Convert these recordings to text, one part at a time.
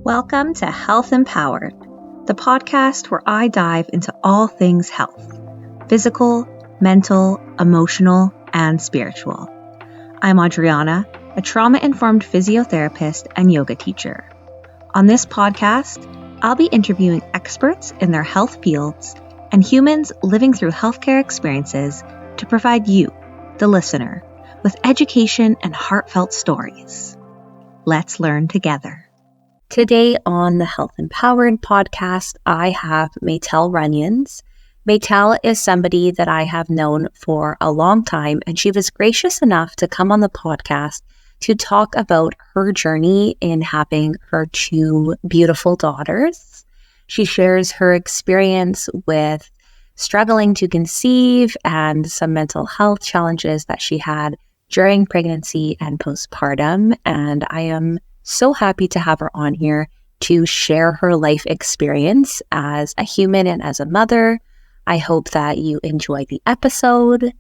Welcome to Health Empowered, the podcast where I dive into all things health, physical, mental, emotional, and spiritual. I'm Adriana, a trauma-informed physiotherapist and yoga teacher. On this podcast, I'll be interviewing experts in their health fields and humans living through healthcare experiences to provide you, the listener, with education and heartfelt stories. Let's learn together. Today on the Health Empowered podcast, I have Maytel Runyons. Maytel is somebody that I have known for a long time, and she was gracious enough to come on the podcast to talk about her journey in having her two beautiful daughters. She shares her experience with struggling to conceive and some mental health challenges that she had during pregnancy and postpartum, and I am so happy to have her on here to share her life experience as a human and as a mother. I hope that you enjoy the episode.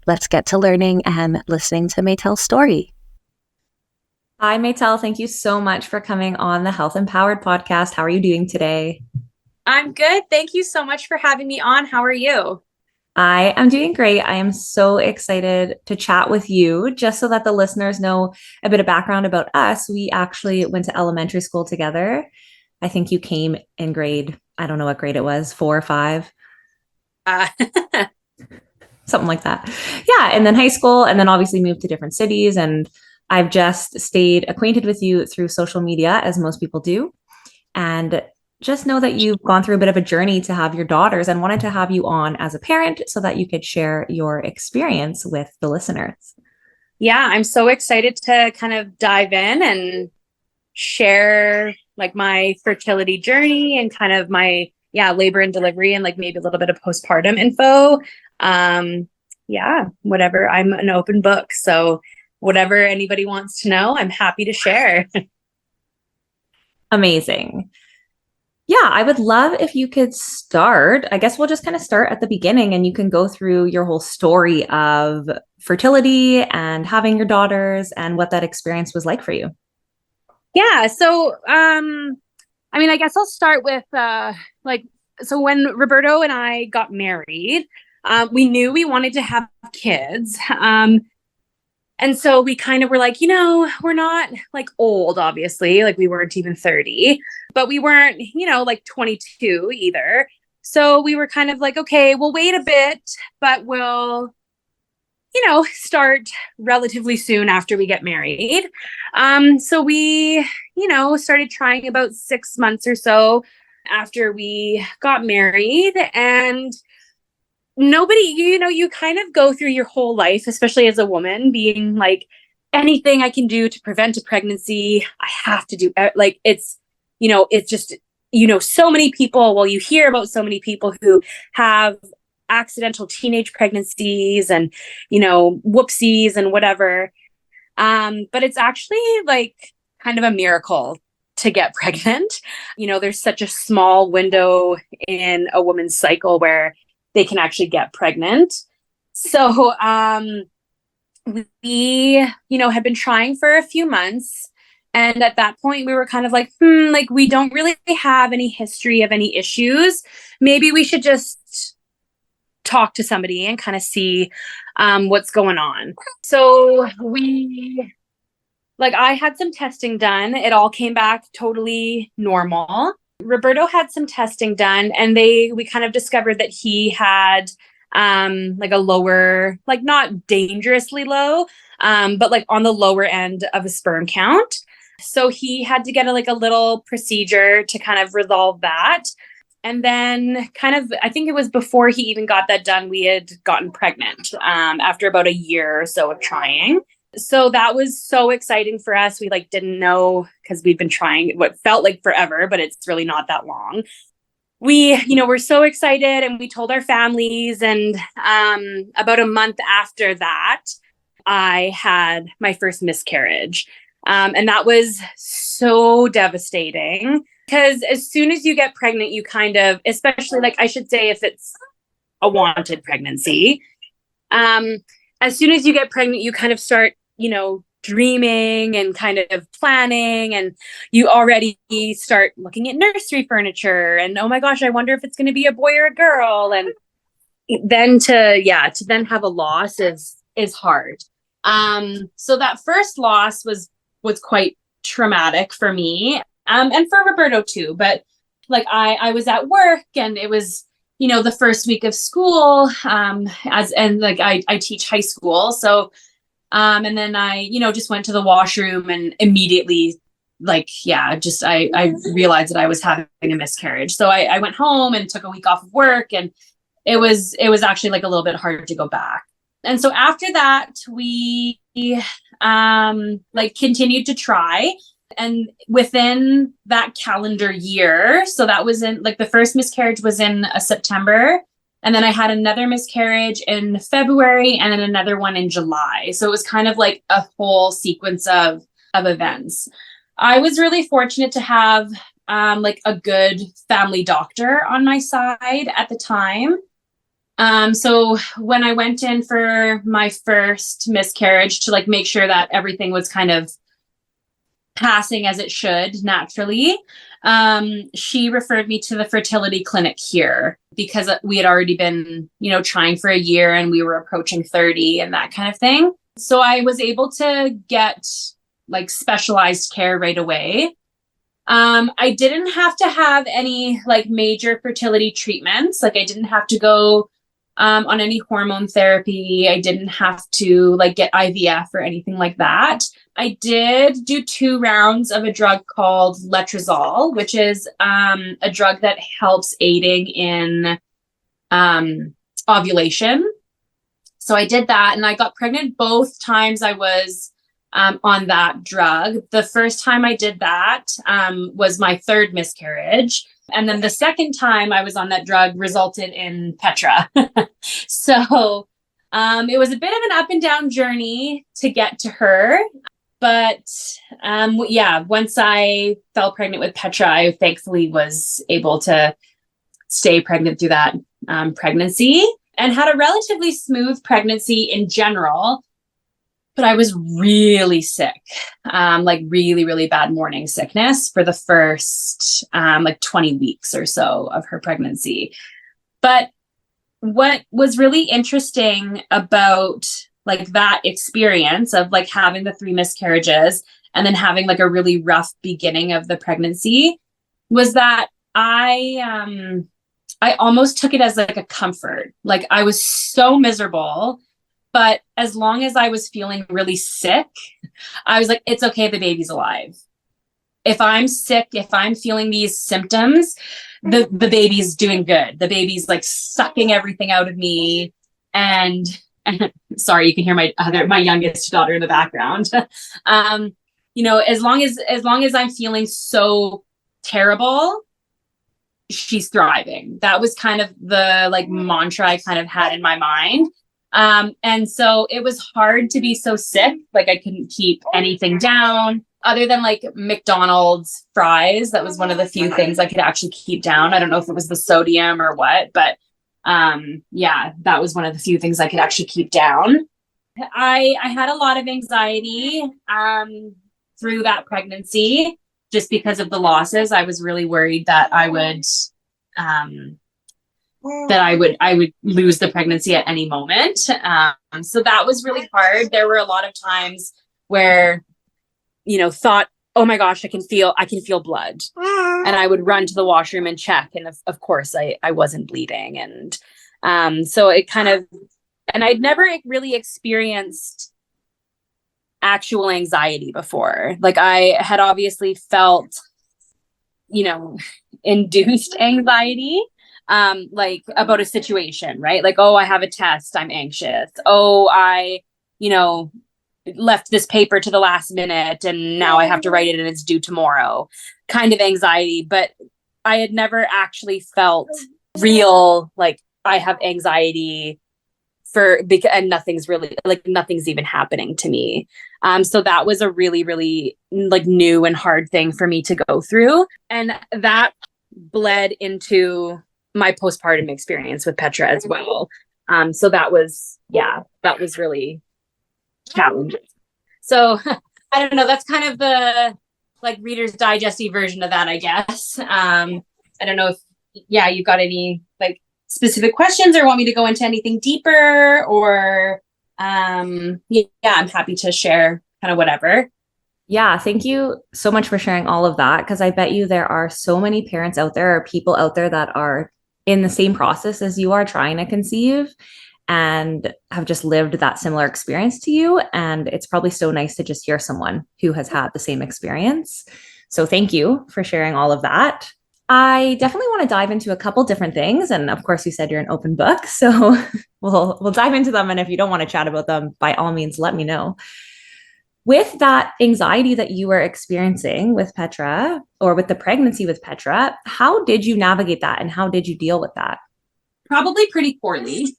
Let's get to learning and listening to Maytel's story. Hi, Maytel. Thank you so much for coming on the Health Empowered podcast. How are you doing today? I'm good. Thank you so much for having me on. How are you? I am doing great. I am so excited to chat with you. Just so that the listeners know a bit of background about us, we actually went to elementary school together. I think you came in grade, I don't know what grade it was, 4 or 5. Something like that. Yeah. And then high school, and then obviously moved to different cities. And I've just stayed acquainted with you through social media, as most people do. And just know that you've gone through a bit of a journey to have your daughters, and wanted to have you on as a parent so that you could share your experience with the listeners. Yeah, I'm so excited to kind of dive in and share like my fertility journey and kind of my labor and delivery and like maybe a little bit of postpartum info. Whatever. I'm an open book. So whatever anybody wants to know, I'm happy to share. Amazing. Yeah, I would love if you could start. I guess we'll just kind of start at the beginning, and you can go through your whole story of fertility and having your daughters and what that experience was like for you. Yeah. So, I guess I'll start with so when Roberto and I got married, we knew we wanted to have kids. And so we kind of were like, we're not like old, obviously, like we weren't even 30, but we weren't, like 22 either. So we were kind of like, okay, we'll wait a bit, but we'll, start relatively soon after we get married. So we, started trying about 6 months or so after we got married, and nobody, you kind of go through your whole life, especially as a woman, being like, anything I can do to prevent a pregnancy, I have to do. Like, it's just, so many people, well, you hear about so many people who have accidental teenage pregnancies and, whoopsies and whatever. But it's actually like kind of a miracle to get pregnant. There's such a small window in a woman's cycle where they can actually get pregnant. So we, had been trying for a few months. And at that point, we were kind of like, we don't really have any history of any issues. Maybe we should just talk to somebody and kind of see what's going on. So I had some testing done. It all came back totally normal. Roberto had some testing done, and we kind of discovered that he had like a lower, like not dangerously low, but like on the lower end of a sperm count. So he had to get a little procedure to kind of resolve that. And then kind of, I think it was before he even got that done, we had gotten pregnant after about a year or so of trying. So that was so exciting for us. We didn't know, because we'd been trying what felt like forever, but it's really not that long. We, were so excited, and we told our families. And about a month after that, I had my first miscarriage. And that was so devastating, because as soon as you get pregnant, you kind of, especially I should say if it's a wanted pregnancy, as soon as you get pregnant, you kind of start, dreaming and kind of planning, and you already start looking at nursery furniture and, oh my gosh, I wonder if it's going to be a boy or a girl. And then to then have a loss is hard. So that first loss was quite traumatic for me, and for Roberto too. But like I was at work, and it was, the first week of school, I teach high school. So, and then I, just went to the washroom, and immediately, I realized that I was having a miscarriage. So I went home and took a week off of work, and it was actually like a little bit hard to go back. And so after that, we continued to try. And within that calendar year, so that was in the first miscarriage was in September. And then I had another miscarriage in February, and then another one in July. So it was kind of like a whole sequence of events. I was really fortunate to have a good family doctor on my side at the time. So when I went in for my first miscarriage to make sure that everything was kind of passing as it should naturally, she referred me to the fertility clinic here, because we had already been, trying for a year, and we were approaching 30 and that kind of thing. So I was able to get specialized care right away. I didn't have to have any major fertility treatments. I didn't have to go on any hormone therapy. I didn't have to get IVF or anything like that. I did do 2 rounds of a drug called letrozole, which is a drug that helps aiding in ovulation. So I did that, and I got pregnant both times I was on that drug. The first time I did that was my 3rd miscarriage. And then the second time I was on that drug resulted in Petra. So it was a bit of an up and down journey to get to her. But once I fell pregnant with Petra, I thankfully was able to stay pregnant through that pregnancy, and had a relatively smooth pregnancy in general. But I was really sick, really, really bad morning sickness for the first 20 weeks or so of her pregnancy. But what was really interesting about that experience of having the 3 miscarriages and then having a really rough beginning of the pregnancy was that I almost took it as a comfort. I was so miserable. But as long as I was feeling really sick, I was like, it's okay, the baby's alive. If I'm sick, if I'm feeling these symptoms, the baby's doing good. The baby's sucking everything out of me. And sorry, you can hear my youngest daughter in the background. As long as I'm feeling so terrible, she's thriving. That was kind of the mantra I kind of had in my mind. And so it was hard to be so sick. I couldn't keep anything down other than McDonald's fries. That was one of the few things I could actually keep down. I don't know if it was the sodium or what, but that was one of the few things I could actually keep down. I had a lot of anxiety through that pregnancy just because of the losses. I was really worried that I would lose the pregnancy at any moment. So that was really hard. There were a lot of times where, thought, oh my gosh, I can feel blood. And I would run to the washroom and check. And of course I wasn't bleeding. And so it kind of, and I'd never really experienced actual anxiety before. I had obviously felt, induced anxiety. About a situation, right? Oh, I have a test, I'm anxious. Oh, I, left this paper to the last minute and now I have to write it and it's due tomorrow kind of anxiety. But I had never actually felt real, I have anxiety and nothing's really, nothing's even happening to me. So that was a really, really new and hard thing for me to go through. And that bled into my postpartum experience with Petra as well. So that was really challenging. So I don't know. That's kind of the like Reader's Digest-y version of that, I guess. I don't know if, yeah, you've got any like specific questions or want me to go into anything deeper, or yeah, I'm happy to share kind of whatever. Yeah, thank you so much for sharing all of that, because I bet you there are so many parents out there or people out there that are in the same process as you are trying to conceive and have just lived that similar experience to you. And it's probably so nice to just hear someone who has had the same experience. So thank you for sharing all of that. I definitely want to dive into a couple different things. And of course, you said you're an open book. So we'll dive into them. And if you don't want to chat about them, by all means, let me know. With that anxiety that you were experiencing with Petra, or with the pregnancy with Petra, how did you navigate that and how did you deal with that? Probably pretty poorly.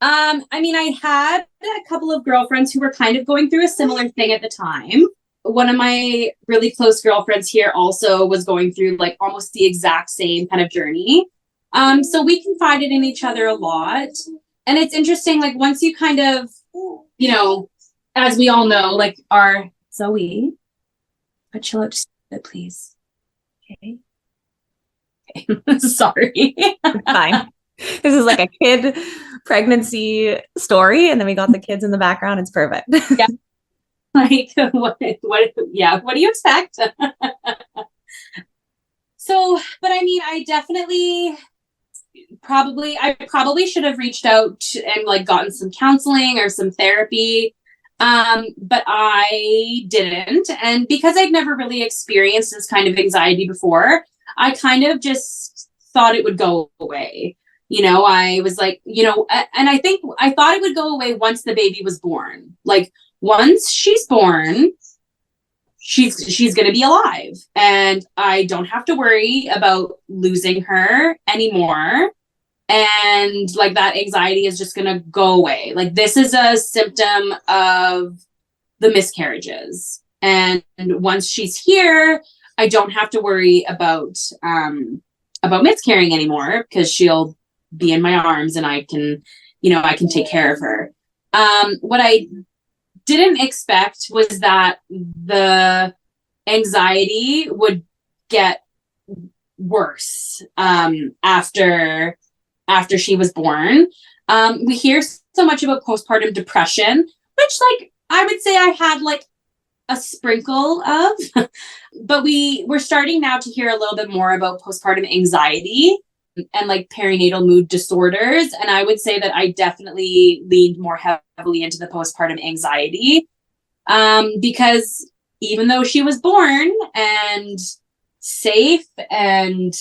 I mean, I had a couple of girlfriends who were kind of going through a similar thing at the time. One of my really close girlfriends here also was going through like almost the exact same kind of journey. So we confided in each other a lot. And it's interesting, like once you kind of, you know, as we all know, like our Zoe, but chill out just a bit, please. Okay. Sorry. Fine. This is like a kid pregnancy story, and then we got the kids in the background. It's perfect. Yeah. Like what yeah, what do you expect? So, but I mean, I probably should have reached out and like gotten some counseling or some therapy. But I didn't. And because I'd never really experienced this kind of anxiety before, I kind of just thought it would go away. You know, I was like, you know, and I think I thought it would go away once the baby was born. Like once she's born, she's going to be alive and I don't have to worry about losing her anymore. And like that anxiety is just going to go away. Like this is a symptom of the miscarriages. And once she's here, I don't have to worry about miscarrying anymore because she'll be in my arms and I can take care of her. What I didn't expect was that the anxiety would get worse after she was born. We hear so much about postpartum depression, which like I would say I had like a sprinkle of, but we're starting now to hear a little bit more about postpartum anxiety and like perinatal mood disorders. And I would say that I definitely leaned more heavily into the postpartum anxiety because even though she was born and safe and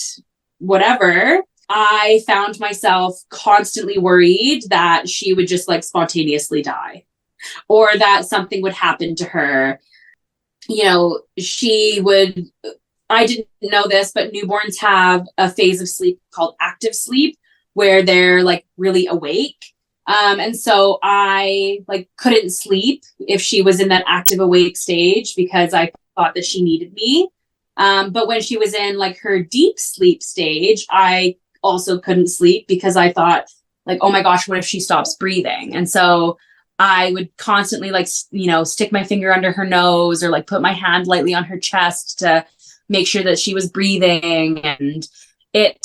whatever, I found myself constantly worried that she would just like spontaneously die or that something would happen to her. You know, I didn't know this, but newborns have a phase of sleep called active sleep where they're like really awake. And so I like couldn't sleep if she was in that active awake stage because I thought that she needed me. But when she was in like her deep sleep stage, I also couldn't sleep because I thought like, oh my gosh, what if she stops breathing? And so I would constantly like, stick my finger under her nose or like put my hand lightly on her chest to make sure that she was breathing. And it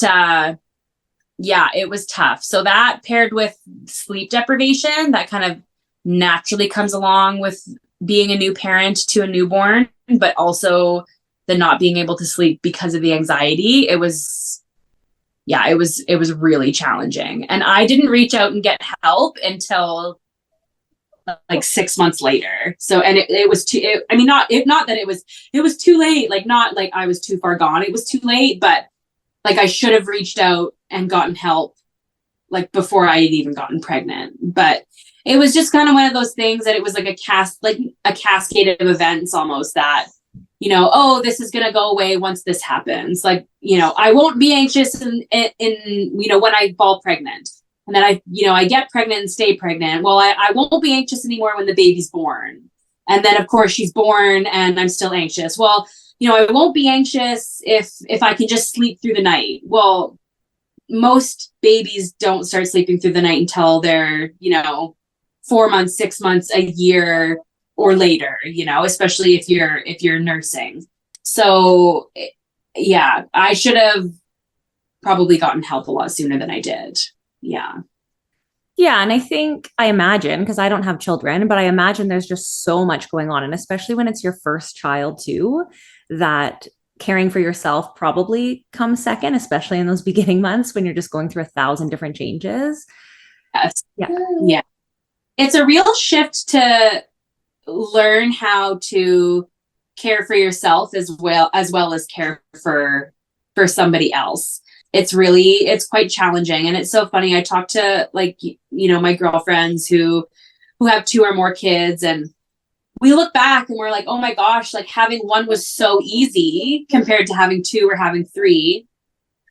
was tough. So that paired with sleep deprivation that kind of naturally comes along with being a new parent to a newborn, but also the not being able to sleep because of the anxiety. It was really challenging. And I didn't reach out and get help until like 6 months later. So, and it was not that it was too late, like not like I was too far gone. It was too late, but like I should have reached out and gotten help like before I had even gotten pregnant. But it was just kind of one of those things that it was like a cascade of events almost that, this is going to go away once this happens. Like, I won't be anxious in when I fall pregnant. And then I get pregnant and stay pregnant. Well, I won't be anxious anymore when the baby's born. And then of course she's born and I'm still anxious. Well, I won't be anxious if I can just sleep through the night. Well, most babies don't start sleeping through the night until they're, 4 months, 6 months, a year or later, especially if you're nursing. So yeah, I should have probably gotten help a lot sooner than I did. Yeah. Yeah. And I imagine, because I don't have children, but I imagine there's just so much going on. And especially when it's your first child too, that caring for yourself probably comes second, especially in those beginning months when you're just going through 1,000 different changes. Yes. Yeah. Yeah. It's a real shift to learn how to care for yourself as well as care for somebody else. It's quite challenging. And it's so funny. I talk to my girlfriends who have 2 or more kids, and we look back and we're like, oh my gosh, like having one was so easy compared to having 2 or having 3.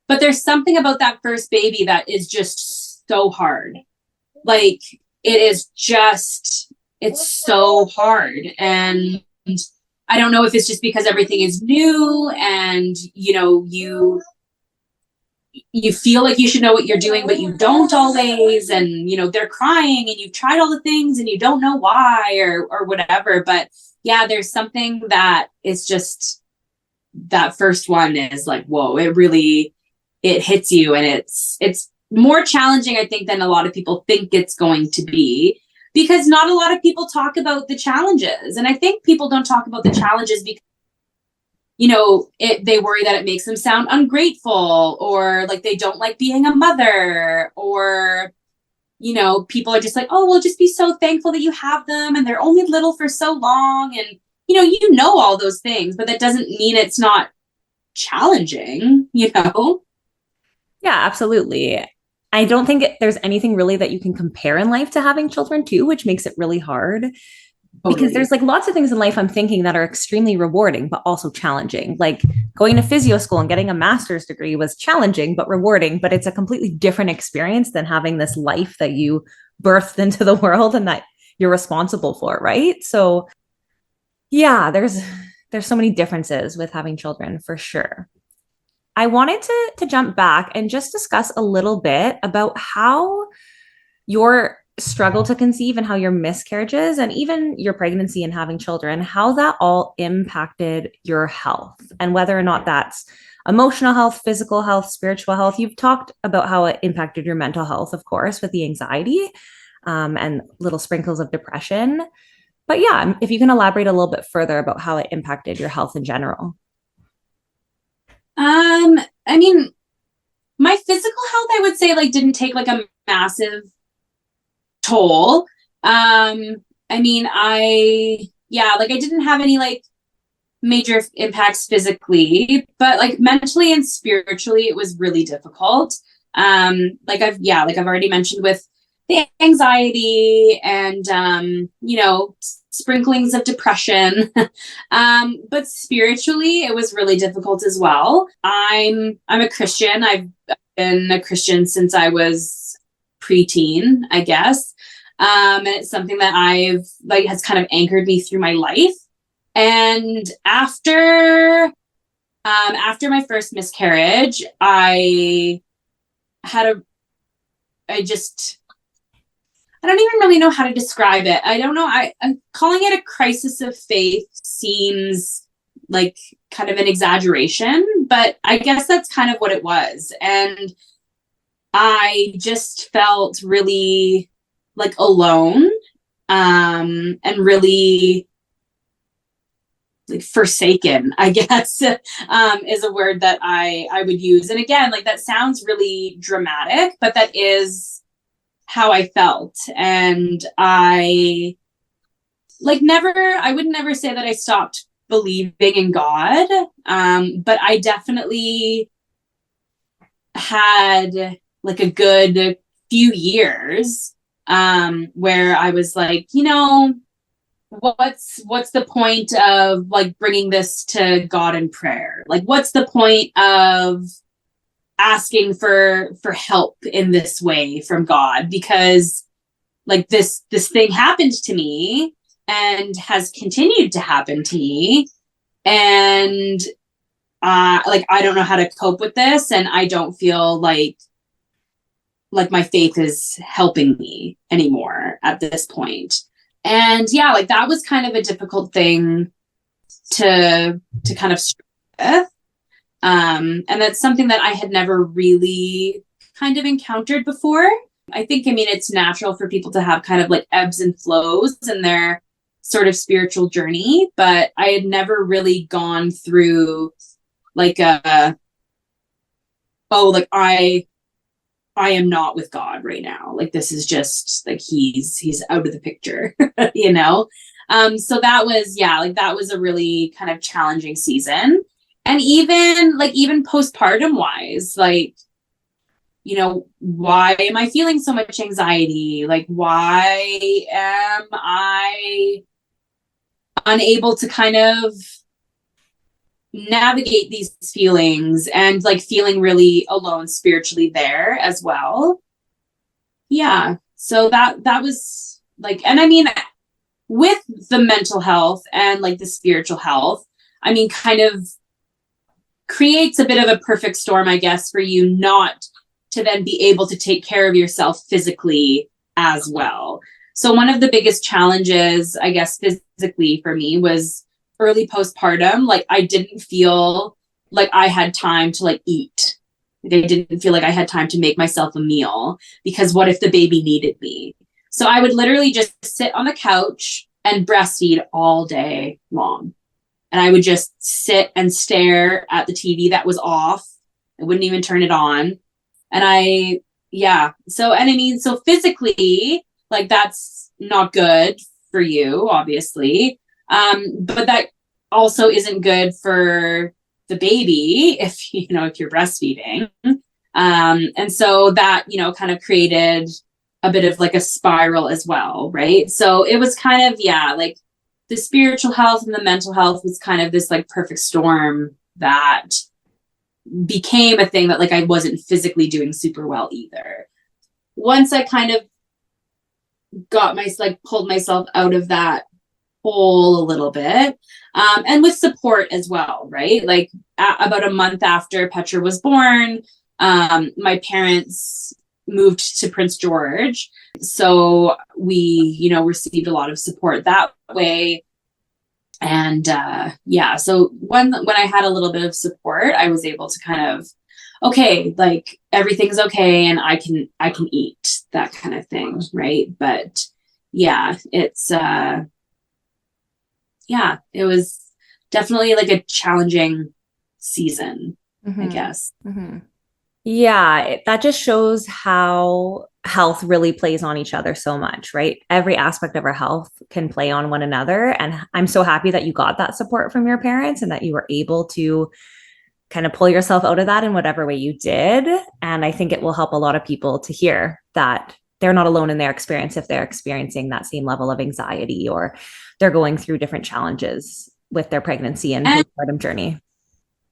But there's something about that first baby that is just so hard. Like it's so hard. And I don't know if it's just because everything is new and, you feel like you should know what you're doing, but you don't always. And, they're crying and you've tried all the things and you don't know why or whatever. But yeah, there's something that is just, that first one is like, whoa, it hits you. And it's more challenging, I think, than a lot of people think it's going to be, because not a lot of people talk about the challenges. And I think people don't talk about the challenges because they worry that it makes them sound ungrateful, or like they don't like being a mother, or, people are just like, oh, well, just be so thankful that you have them and they're only little for so long. And, all those things, but that doesn't mean it's not challenging. Yeah, absolutely. I don't think there's anything really that you can compare in life to having children too, which makes it really hard. Because there's like lots of things in life I'm thinking that are extremely rewarding, but also challenging. Like going to physio school and getting a master's degree was challenging, but rewarding. But it's a completely different experience than having this life that you birthed into the world and that you're responsible for, right? So yeah, there's so many differences with having children for sure. I wanted to jump back and just discuss a little bit about how your struggle to conceive and how your miscarriages and even your pregnancy and having children, how that all impacted your health, and whether or not that's emotional health, physical health, spiritual health. You've talked about how it impacted your mental health, of course, with the anxiety and little sprinkles of depression. But yeah, if you can elaborate a little bit further about how it impacted your health in general. I mean, my physical health, I would say, like, didn't take like a massive toll. I didn't have any like major impacts physically, but like mentally and spiritually, it was really difficult. I've already mentioned with the anxiety and, sprinklings of depression. But spiritually, it was really difficult as well. I'm a Christian. I've been a Christian since I was preteen, I guess. And it's something that has kind of anchored me through my life. And after my first miscarriage, I don't even really know how to describe it. I don't know. I'm calling it a crisis of faith seems like kind of an exaggeration, but I guess that's kind of what it was. And I just felt really like alone, and really like forsaken, I guess, is a word that I would use. And again, like that sounds really dramatic, but that is how I felt. And I would never say that I stopped believing in God. But I definitely had like a good few years where I was like, what's the point of like bringing this to God in prayer? Like, what's the point of asking for help in this way from God? Because like this thing happened to me and has continued to happen to me, and I don't know how to cope with this, and I don't feel like my faith is helping me anymore at this point. And yeah, like that was kind of a difficult thing to kind of struggle with. And that's something that I had never really kind of encountered before. I think, I mean, it's natural for people to have kind of like ebbs and flows in their sort of spiritual journey, but I had never really gone through like like I am not with God right now. Like this is just like he's out of the picture, you know? So that was, yeah, like that was a really kind of challenging season. And even postpartum wise, like, you know, why am I feeling so much anxiety? Like, why am I unable to kind of navigate these feelings, and like feeling really alone spiritually there as well? Yeah. So that was like, and I mean, with the mental health and like the spiritual health, I mean, kind of creates a bit of a perfect storm, I guess, for you not to then be able to take care of yourself physically as well. So one of the biggest challenges, I guess, physically for me was early postpartum. Like I didn't feel like I had time to like eat. Like I didn't feel like I had time to make myself a meal, because what if the baby needed me? So I would literally just sit on the couch and breastfeed all day long. And I would just sit and stare at the TV that was off. I wouldn't even turn it on. And so, and I mean, so physically, like that's not good for you, obviously. But that also isn't good for the baby if you're breastfeeding. And so that, kind of created a bit of like a spiral as well. Right. So it was kind of, like the spiritual health and the mental health was kind of this like perfect storm that became a thing that like I wasn't physically doing super well either. Once I kind of pulled myself out of that hole a little bit, and with support as well, right? Like about a month after Petra was born, my parents moved to Prince George. So we, received a lot of support that way. And so when I had a little bit of support, I was able to kind of, okay, like everything's okay and I can eat, that kind of thing, right? But yeah, it's it was definitely like a challenging season, I guess. Mm-hmm. Yeah, that just shows how health really plays on each other so much, right? Every aspect of our health can play on one another. And I'm so happy that you got that support from your parents and that you were able to kind of pull yourself out of that in whatever way you did. And I think it will help a lot of people to hear that they're not alone in their experience if they're experiencing that same level of anxiety or they're going through different challenges with their pregnancy and postpartum journey.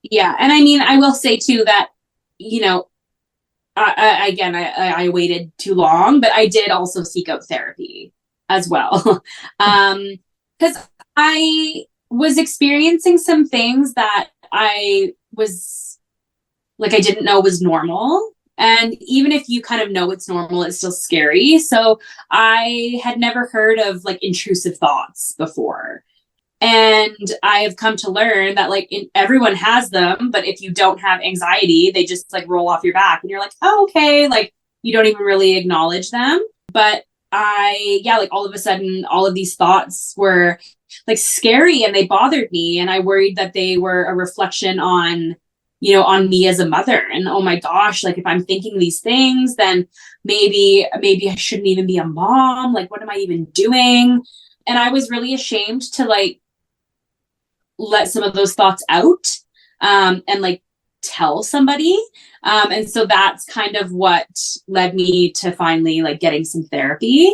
Yeah. And I mean, I will say too that, I waited too long, but I did also seek out therapy as well. Because I was experiencing some things that I was like, I didn't know was normal. And even if you kind of know it's normal, it's still scary. So I had never heard of like intrusive thoughts before. And I have come to learn that like everyone has them, but if you don't have anxiety, they just like roll off your back and you're like, oh, okay. Like you don't even really acknowledge them. But like all of a sudden, all of these thoughts were like scary and they bothered me. And I worried that they were a reflection on me as a mother. And oh my gosh, like if I'm thinking these things, then maybe I shouldn't even be a mom. Like, what am I even doing? And I was really ashamed to like let some of those thoughts out, and like tell somebody. And so that's kind of what led me to finally like getting some therapy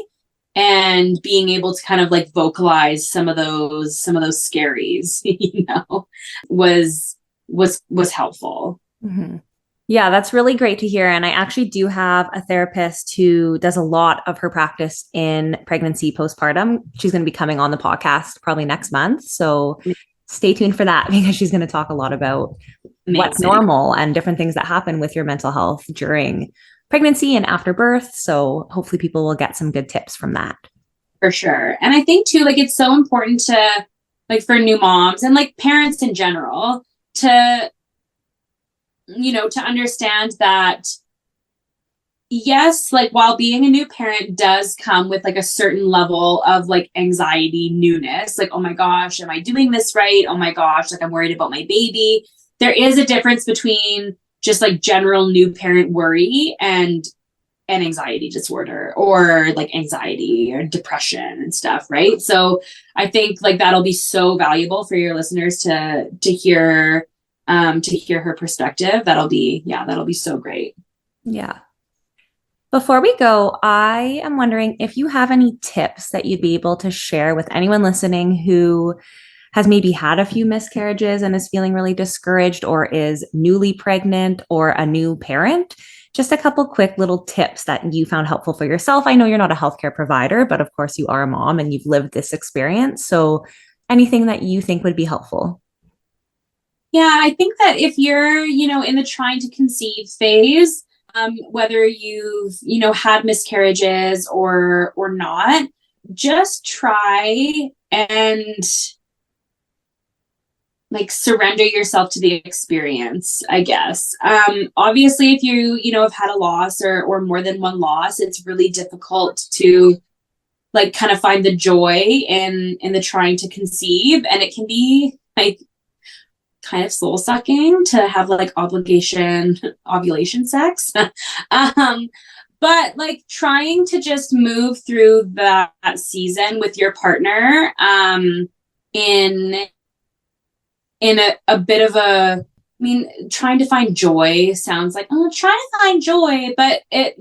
and being able to kind of like vocalize some of those scaries, was helpful. Mm-hmm. Yeah, that's really great to hear. And I actually do have a therapist who does a lot of her practice in pregnancy, postpartum. She's going to be coming on the podcast probably next month. So stay tuned for that because she's going to talk a lot about what's normal and different things that happen with your mental health during pregnancy and after birth. So hopefully people will get some good tips from that. For sure. And I think too, like, it's so important to, like, for new moms and like parents in general to, to understand that, yes, like, while being a new parent does come with like a certain level of like anxiety, newness, like, oh my gosh, am I doing this right? Oh my gosh, like, I'm worried about my baby. There is a difference between just like general new parent worry and an anxiety disorder, or like anxiety or depression and stuff, right? So I think like that'll be so valuable for your listeners to hear her perspective. That'll be so great. Yeah. Before we go, I am wondering if you have any tips that you'd be able to share with anyone listening who has maybe had a few miscarriages and is feeling really discouraged, or is newly pregnant, or a new parent. Just a couple quick little tips that you found helpful for yourself. I know you're not a healthcare provider, but of course you are a mom and you've lived this experience. So anything that you think would be helpful. Yeah, I think that if you're, in the trying to conceive phase, whether you've, had miscarriages or not, just try and like surrender yourself to the experience, I guess. Obviously, if you, have had a loss or more than one loss, it's really difficult to like kind of find the joy in the trying to conceive. And it can be like kind of soul sucking to have like ovulation sex. But like trying to just move through that season with your partner, in a bit of trying to find joy sounds like, oh, trying to find joy, but it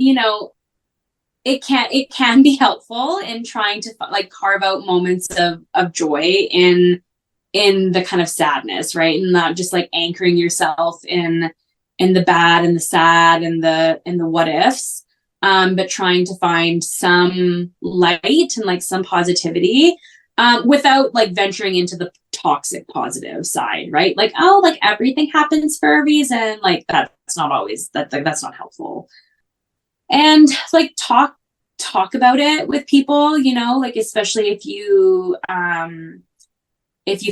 can be helpful in trying to like carve out moments of joy in the kind of sadness, right? And not just like anchoring yourself in the bad and the sad and the what ifs, but trying to find some light and like some positivity, without like venturing into the toxic positive side, right? Like, oh, like everything happens for a reason. Like that's not always that's not helpful. And like talk about it with people, like especially if you've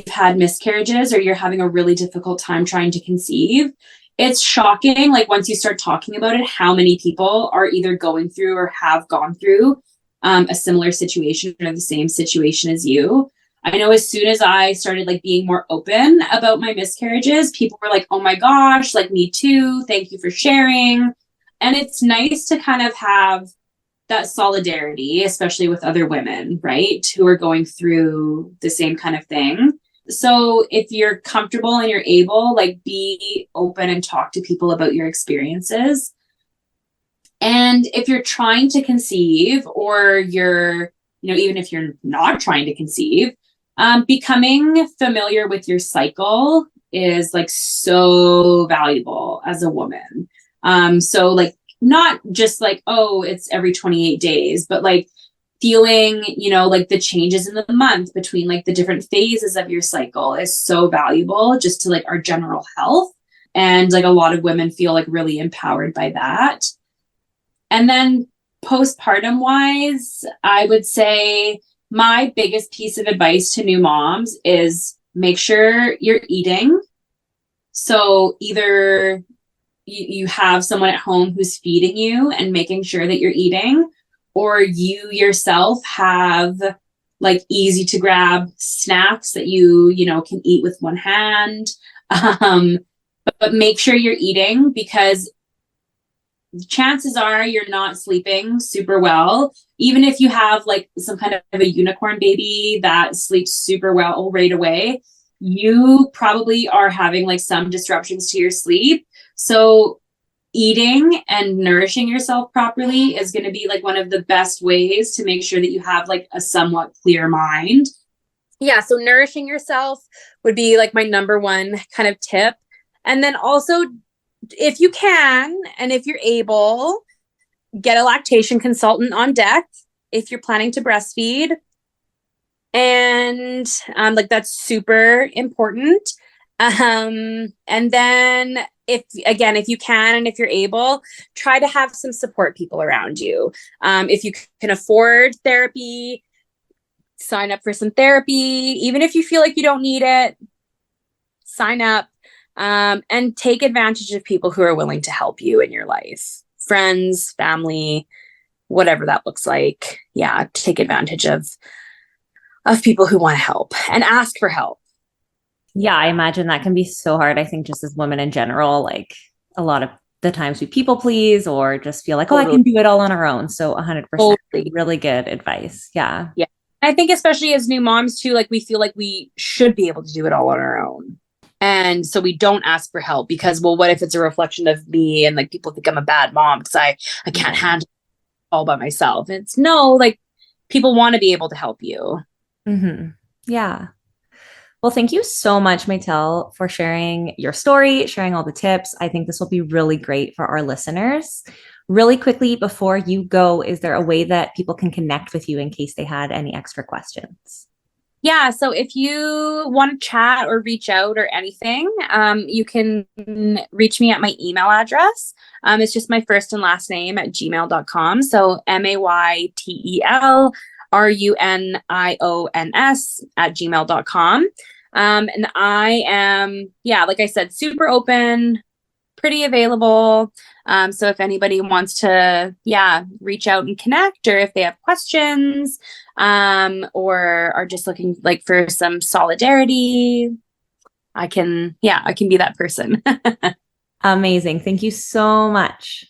had miscarriages or you're having a really difficult time trying to conceive. It's shocking, like once you start talking about it, how many people are either going through or have gone through a similar situation or the same situation as you. I know as soon as I started like being more open about my miscarriages, people were like, oh my gosh, like me too. Thank you for sharing. And it's nice to kind of have that solidarity, especially with other women, right, who are going through the same kind of thing. So if you're comfortable and you're able, like be open and talk to people about your experiences. And if you're trying to conceive, or you're, even if you're not trying to conceive, becoming familiar with your cycle is like so valuable as a woman. So like not just like, oh, it's every 28 days, but like feeling, like the changes in the month between like the different phases of your cycle is so valuable just to like our general health. And like a lot of women feel like really empowered by that. And then postpartum wise, I would say my biggest piece of advice to new moms is make sure you're eating. So either you have someone at home who's feeding you and making sure that you're eating, or you yourself have like easy to grab snacks that you can eat with one hand. But make sure you're eating, because chances are you're not sleeping super well. Even if you have like some kind of a unicorn baby that sleeps super well right away, you probably are having like some disruptions to your sleep. So eating and nourishing yourself properly is going to be like one of the best ways to make sure that you have like a somewhat clear mind. Yeah, so nourishing yourself would be like my number one kind of tip. And then also, if you can, and if you're able, get a lactation consultant on deck if you're planning to breastfeed. And like that's super important. And then if you can, and if you're able, try to have some support people around you. If you can afford therapy, sign up for some therapy. Even if you feel like you don't need it, sign up, and take advantage of people who are willing to help you in your life. Friends, family, whatever that looks like. Yeah, take advantage of people who want to help and ask for help. Yeah, I imagine that can be so hard. I think just as women in general, like a lot of the times we people please or just feel like, oh, I can do it all on our own. So 100%, really good advice. Yeah. Yeah. I think especially as new moms too, like we feel like we should be able to do it all on our own. And so we don't ask for help because, well, what if it's a reflection of me and like people think I'm a bad mom because I can't handle it all by myself. It's no, like people want to be able to help you. Mm-hmm. Yeah. Well, thank you so much, Maytel, for sharing your story, sharing all the tips. I think this will be really great for our listeners. Really quickly, before you go, is there a way that people can connect with you in case they had any extra questions? Yeah. So if you want to chat or reach out or anything, you can reach me at my email address. It's just my first and last name at gmail.com. So MAYTELRUNIONS@gmail.com. And I am, yeah, like I said, super open, pretty available. So if anybody wants to, reach out and connect, or if they have questions, or are just looking like for some solidarity, I can be that person. Amazing. Thank you so much.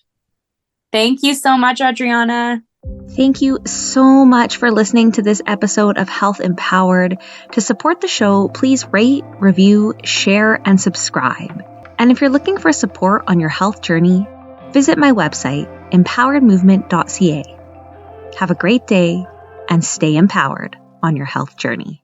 Thank you so much, Adriana. Thank you so much for listening to this episode of Health Empowered. To support the show, please rate, review, share, and subscribe. And if you're looking for support on your health journey, visit my website, empoweredmovement.ca. Have a great day and stay empowered on your health journey.